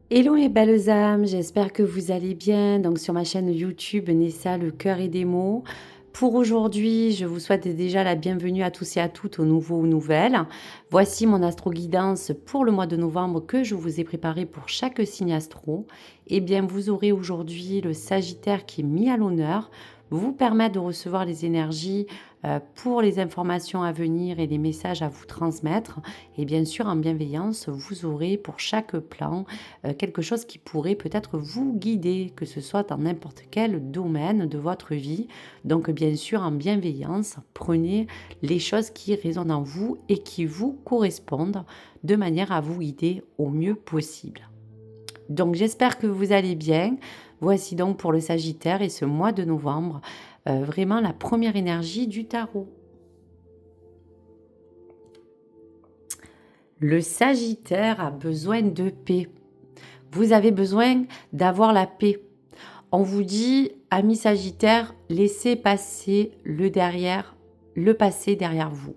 Hello mes belles âmes, j'espère que vous allez bien. Donc sur ma chaîne YouTube Nessa, le cœur et des mots. Pour aujourd'hui, je vous souhaite déjà la bienvenue à tous et à toutes aux nouveaux ou nouvelles. Voici mon astro-guidance pour le mois de novembre que je vous ai préparé pour chaque signe astro. Eh bien, vous aurez aujourd'hui le Sagittaire qui est mis à l'honneur, vous permettre de recevoir les énergies pour les informations à venir et les messages à vous transmettre. Et bien sûr, en bienveillance, vous aurez pour chaque plan quelque chose qui pourrait peut-être vous guider, que ce soit dans n'importe quel domaine de votre vie. Donc bien sûr, en bienveillance, prenez les choses qui résonnent en vous et qui vous correspondent de manière à vous guider au mieux possible. Donc j'espère que vous allez bien. Voici donc pour le Sagittaire et ce mois de novembre, vraiment la première énergie du tarot. Le Sagittaire a besoin de paix. Vous avez besoin d'avoir la paix. On vous dit, amis Sagittaire, laissez passer le passé derrière vous.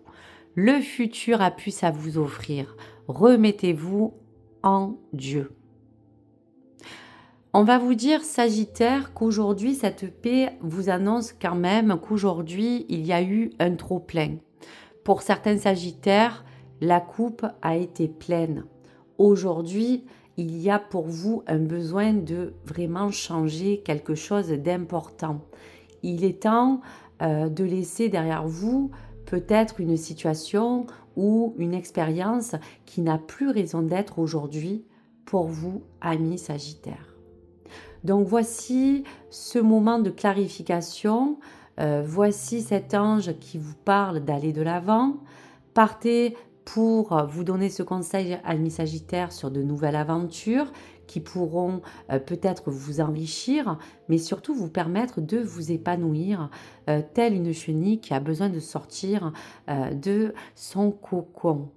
Le futur a pu ça vous offrir. Remettez-vous en Dieu. On va vous dire, Sagittaire, qu'aujourd'hui, cette paix vous annonce quand même qu'aujourd'hui, il y a eu un trop-plein. Pour certains Sagittaires, la coupe a été pleine. Aujourd'hui, il y a pour vous un besoin de vraiment changer quelque chose d'important. Il est temps de laisser derrière vous peut-être une situation ou une expérience qui n'a plus raison d'être aujourd'hui pour vous, amis Sagittaires. Donc voici ce moment de clarification, voici cet ange qui vous parle d'aller de l'avant. Partez pour vous donner ce conseil, amis Sagittaire, sur de nouvelles aventures qui pourront peut-être vous enrichir, mais surtout vous permettre de vous épanouir, telle une chenille qui a besoin de sortir de son cocon.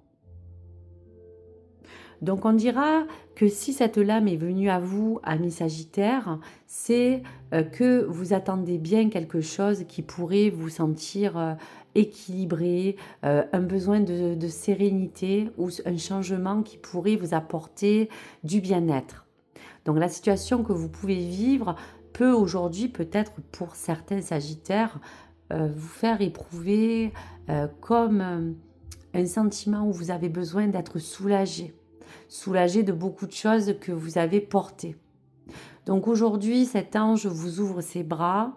Donc on dira que si cette lame est venue à vous, amis Sagittaire, c'est que vous attendez bien quelque chose qui pourrait vous sentir équilibré, un besoin de sérénité ou un changement qui pourrait vous apporter du bien-être. Donc la situation que vous pouvez vivre peut aujourd'hui, peut-être pour certains Sagittaires, vous faire éprouver comme un sentiment où vous avez besoin d'être soulagé de beaucoup de choses que vous avez portées. Donc aujourd'hui, cet ange vous ouvre ses bras,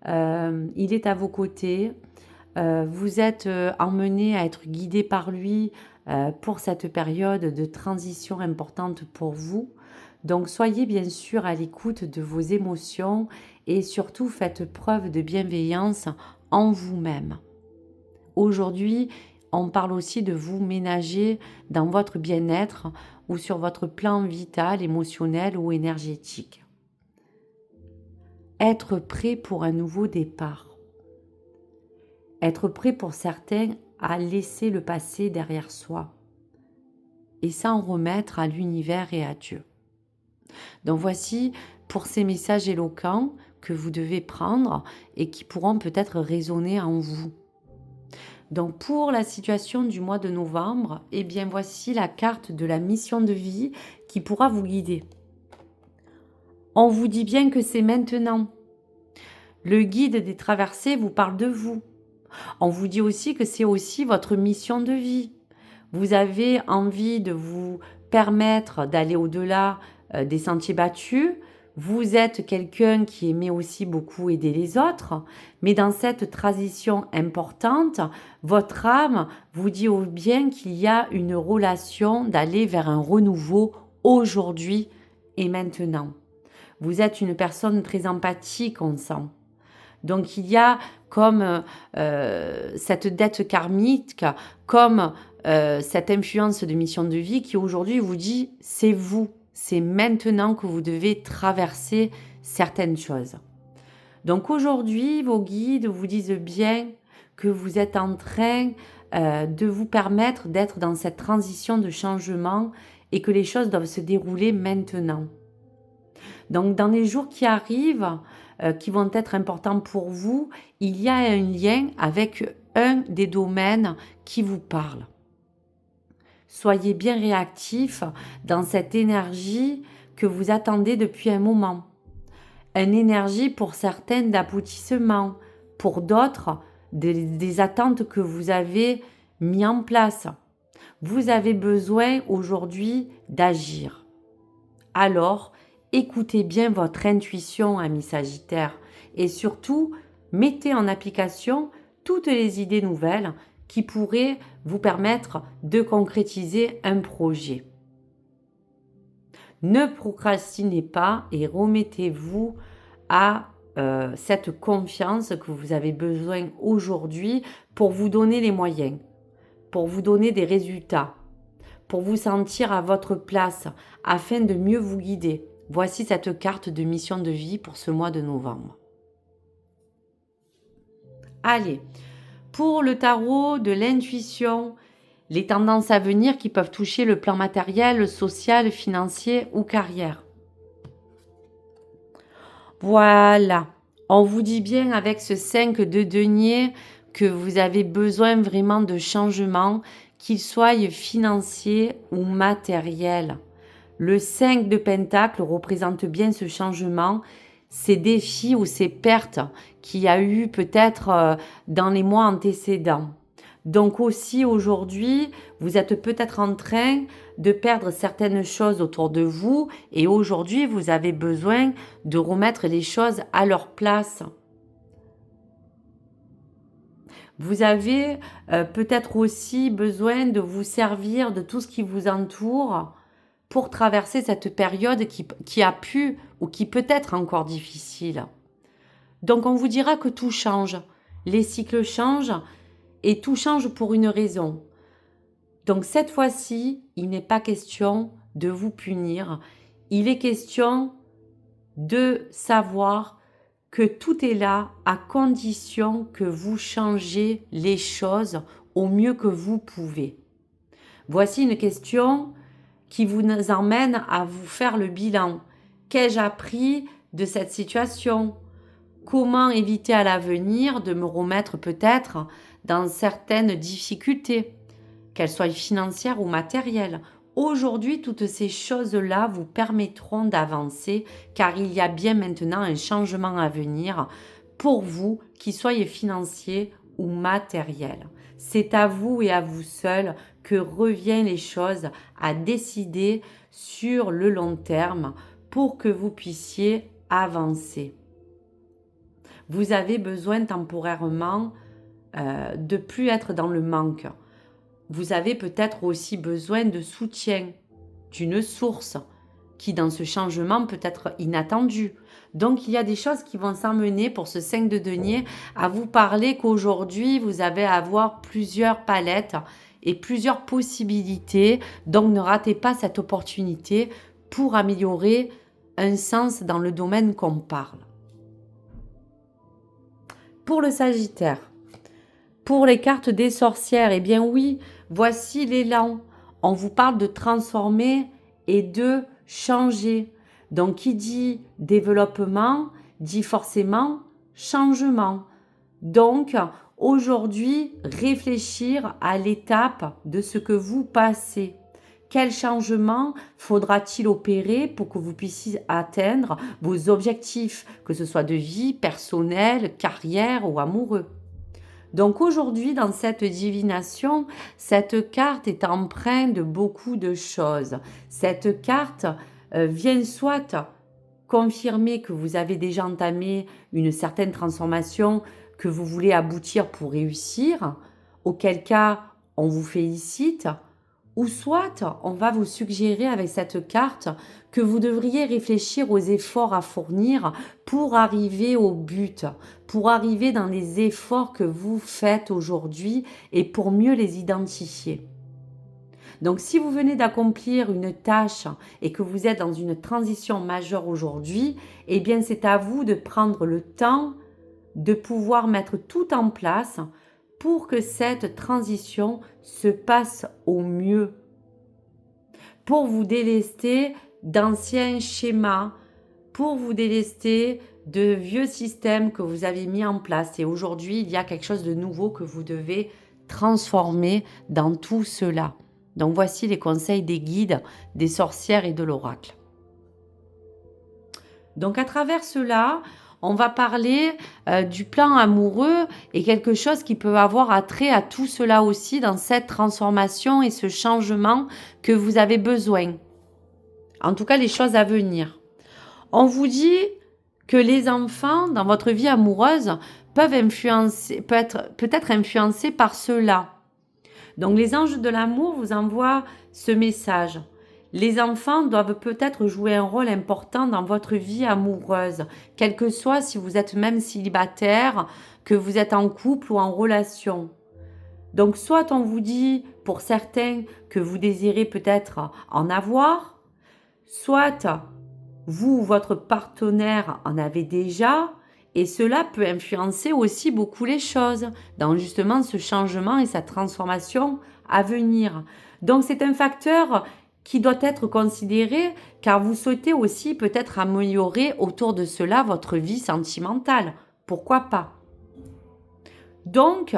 il est à vos côtés, vous êtes emmené à être guidé par lui pour cette période de transition importante pour vous. Donc soyez bien sûr à l'écoute de vos émotions et surtout faites preuve de bienveillance en vous-même. Aujourd'hui, on parle aussi de vous ménager dans votre bien-être ou sur votre plan vital, émotionnel ou énergétique. Être prêt pour un nouveau départ. Être prêt pour certains à laisser le passé derrière soi et s'en remettre à l'univers et à Dieu. Donc voici pour ces messages éloquents que vous devez prendre et qui pourront peut-être résonner en vous. Donc pour la situation du mois de novembre, eh bien voici la carte de la mission de vie qui pourra vous guider. On vous dit bien que c'est maintenant. Le guide des traversées vous parle de vous. On vous dit aussi que c'est aussi votre mission de vie. Vous avez envie de vous permettre d'aller au-delà des sentiers battus. Vous êtes quelqu'un qui aimait aussi beaucoup aider les autres, mais dans cette transition importante, votre âme vous dit au bien qu'il y a une relation d'aller vers un renouveau aujourd'hui et maintenant. Vous êtes une personne très empathique, on sent. Donc il y a comme cette dette karmique, comme cette influence de mission de vie qui aujourd'hui vous dit c'est vous, c'est maintenant que vous devez traverser certaines choses. Donc aujourd'hui, vos guides vous disent bien que vous êtes en train de vous permettre d'être dans cette transition de changement et que les choses doivent se dérouler maintenant. Donc dans les jours qui arrivent, qui vont être importants pour vous, il y a un lien avec un des domaines qui vous parle. Soyez bien réactifs dans cette énergie que vous attendez depuis un moment. Une énergie pour certaines d'aboutissement, pour d'autres des attentes que vous avez mis en place. Vous avez besoin aujourd'hui d'agir. Alors, écoutez bien votre intuition, ami Sagittaire, et surtout, mettez en application toutes les idées nouvelles qui pourraient vous permettre de concrétiser un projet. Ne procrastinez pas et remettez-vous à cette confiance que vous avez besoin aujourd'hui pour vous donner les moyens, pour vous donner des résultats, pour vous sentir à votre place afin de mieux vous guider. Voici cette carte de mission de vie pour ce mois de novembre. Allez, pour le tarot de l'intuition, les tendances à venir qui peuvent toucher le plan matériel, social, financier ou carrière. Voilà, on vous dit bien avec ce 5 de denier que vous avez besoin vraiment de changements, qu'ils soient financiers ou matériels. Le 5 de pentacle représente bien ce changement, ces défis ou ces pertes qu'il y a eu peut-être dans les mois antécédents. Donc aussi aujourd'hui, vous êtes peut-être en train de perdre certaines choses autour de vous et aujourd'hui, vous avez besoin de remettre les choses à leur place. Vous avez peut-être aussi besoin de vous servir de tout ce qui vous entoure pour traverser cette période qui a pu ou qui peut être encore difficile. Donc on vous dira que tout change, les cycles changent et tout change pour une raison. Donc cette fois-ci, il n'est pas question de vous punir, il est question de savoir que tout est là à condition que vous changez les choses au mieux que vous pouvez. Voici une question qui vous emmène à vous faire le bilan. Qu'ai-je appris de cette situation ? Comment éviter à l'avenir de me remettre peut-être dans certaines difficultés, qu'elles soient financières ou matérielles ? Aujourd'hui, toutes ces choses-là vous permettront d'avancer car il y a bien maintenant un changement à venir pour vous, qu'il soit financier ou matériel. C'est à vous et à vous seul que reviennent les choses à décider sur le long terme pour que vous puissiez avancer. Vous avez besoin temporairement de plus être dans le manque. Vous avez peut-être aussi besoin de soutien, d'une source qui dans ce changement peut être inattendue. Donc il y a des choses qui vont s'emmener pour ce 5 de denier à vous parler qu'aujourd'hui vous avez à avoir plusieurs palettes et plusieurs possibilités. Donc ne ratez pas cette opportunité pour améliorer un sens dans le domaine qu'on parle. Pour le Sagittaire, pour les cartes des sorcières, eh bien oui, voici l'élan. On vous parle de transformer et de changer. Donc, qui dit développement, dit forcément changement. Donc, aujourd'hui, réfléchir à l'étape de ce que vous passez. Quel changement faudra-t-il opérer pour que vous puissiez atteindre vos objectifs, que ce soit de vie, personnelle, carrière ou amoureux? Donc aujourd'hui, dans cette divination, cette carte est empreinte de beaucoup de choses. Cette carte vient soit confirmer que vous avez déjà entamé une certaine transformation, que vous voulez aboutir pour réussir, auquel cas on vous félicite, ou soit on va vous suggérer avec cette carte que vous devriez réfléchir aux efforts à fournir pour arriver au but, pour arriver dans les efforts que vous faites aujourd'hui et pour mieux les identifier. Donc si vous venez d'accomplir une tâche et que vous êtes dans une transition majeure aujourd'hui, eh bien c'est à vous de prendre le temps de pouvoir mettre tout en place pour que cette transition se passe au mieux. Pour vous délester d'anciens schémas, pour vous délester de vieux systèmes que vous avez mis en place. Et aujourd'hui, il y a quelque chose de nouveau que vous devez transformer dans tout cela. Donc voici les conseils des guides, des sorcières et de l'oracle. Donc à travers cela, on va parler du plan amoureux et quelque chose qui peut avoir attrait à tout cela aussi dans cette transformation et ce changement que vous avez besoin. En tout cas, les choses à venir. On vous dit que les enfants dans votre vie amoureuse peuvent peut-être influencés par cela. Donc les anges de l'amour vous envoient ce message. Les enfants doivent peut-être jouer un rôle important dans votre vie amoureuse, quel que soit si vous êtes même célibataire, que vous êtes en couple ou en relation. Donc soit on vous dit pour certains que vous désirez peut-être en avoir, soit vous ou votre partenaire en avez déjà, et cela peut influencer aussi beaucoup les choses dans justement ce changement et sa transformation à venir. Donc c'est un facteur qui doit être considéré car vous souhaitez aussi peut-être améliorer autour de cela votre vie sentimentale. Pourquoi pas? Donc,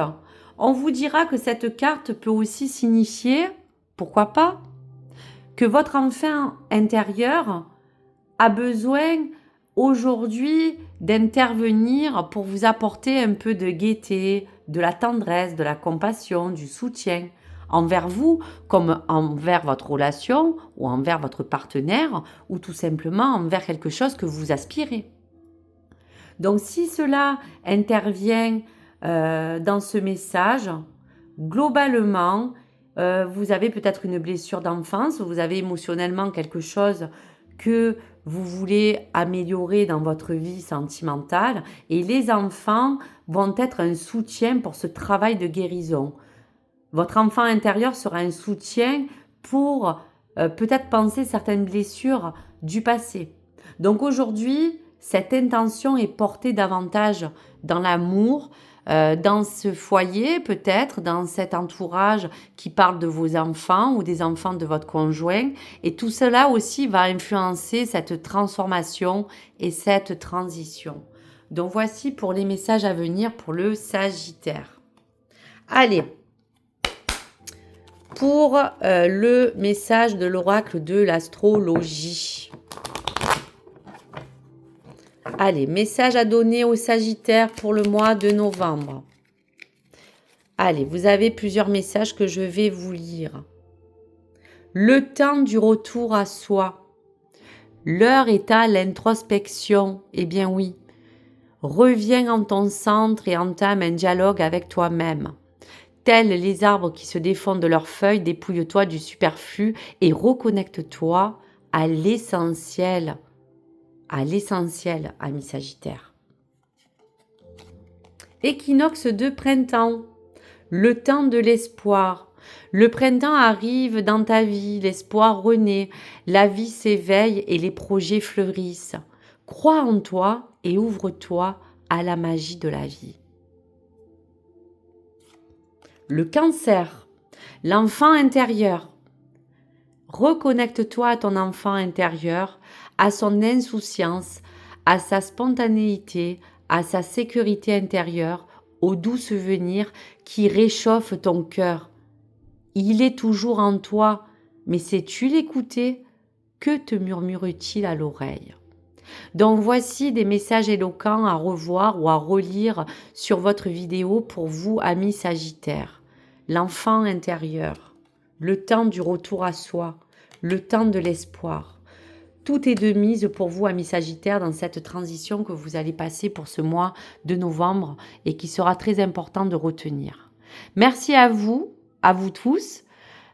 on vous dira que cette carte peut aussi signifier, pourquoi pas, que votre enfant intérieur a besoin aujourd'hui d'intervenir pour vous apporter un peu de gaieté, de la tendresse, de la compassion, du soutien envers vous comme envers votre relation ou envers votre partenaire ou tout simplement envers quelque chose que vous aspirez. Donc si cela intervient dans ce message, globalement, vous avez peut-être une blessure d'enfance, vous avez émotionnellement quelque chose que vous voulez améliorer dans votre vie sentimentale et les enfants vont être un soutien pour ce travail de guérison. Votre enfant intérieur sera un soutien pour peut-être penser certaines blessures du passé. Donc aujourd'hui, cette intention est portée davantage dans l'amour, dans ce foyer peut-être, dans cet entourage qui parle de vos enfants ou des enfants de votre conjoint. Et tout cela aussi va influencer cette transformation et cette transition. Donc voici pour les messages à venir pour le Sagittaire. Allez, pour le message de l'oracle de l'astrologie. Allez, message à donner au Sagittaire pour le mois de novembre. Allez, vous avez plusieurs messages que je vais vous lire. Le temps du retour à soi. L'heure est à l'introspection. Eh bien oui. Reviens en ton centre et entame un dialogue avec toi-même. Tels les arbres qui se défendent de leurs feuilles, dépouille-toi du superflu et reconnecte-toi à l'essentiel. À l'essentiel, ami Sagittaire. Équinoxe de printemps, le temps de l'espoir. Le printemps arrive dans ta vie, l'espoir renaît, la vie s'éveille et les projets fleurissent. Crois en toi et ouvre-toi à la magie de la vie. Le Cancer, l'enfant intérieur. Reconnecte-toi à ton enfant intérieur, à son insouciance, à sa spontanéité, à sa sécurité intérieure, aux doux souvenirs qui réchauffent ton cœur. Il est toujours en toi, mais sais-tu l'écouter? Que te murmure-t-il à l'oreille? Donc voici des messages éloquents à revoir ou à relire sur votre vidéo pour vous, amis Sagittaires. L'enfant intérieur, le temps du retour à soi, le temps de l'espoir. Tout est de mise pour vous, amis Sagittaires, dans cette transition que vous allez passer pour ce mois de novembre et qui sera très important de retenir. Merci à vous tous.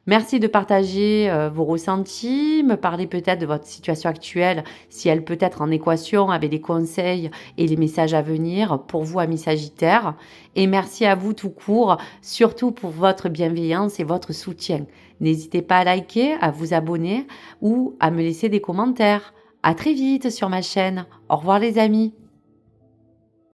Merci de partager vos ressentis, me parler peut-être de votre situation actuelle, si elle peut être en équation avec les conseils et les messages à venir pour vous, amis Sagittaires. Et merci à vous tout court, surtout pour votre bienveillance et votre soutien. N'hésitez pas à liker, à vous abonner ou à me laisser des commentaires. À très vite sur ma chaîne. Au revoir les amis.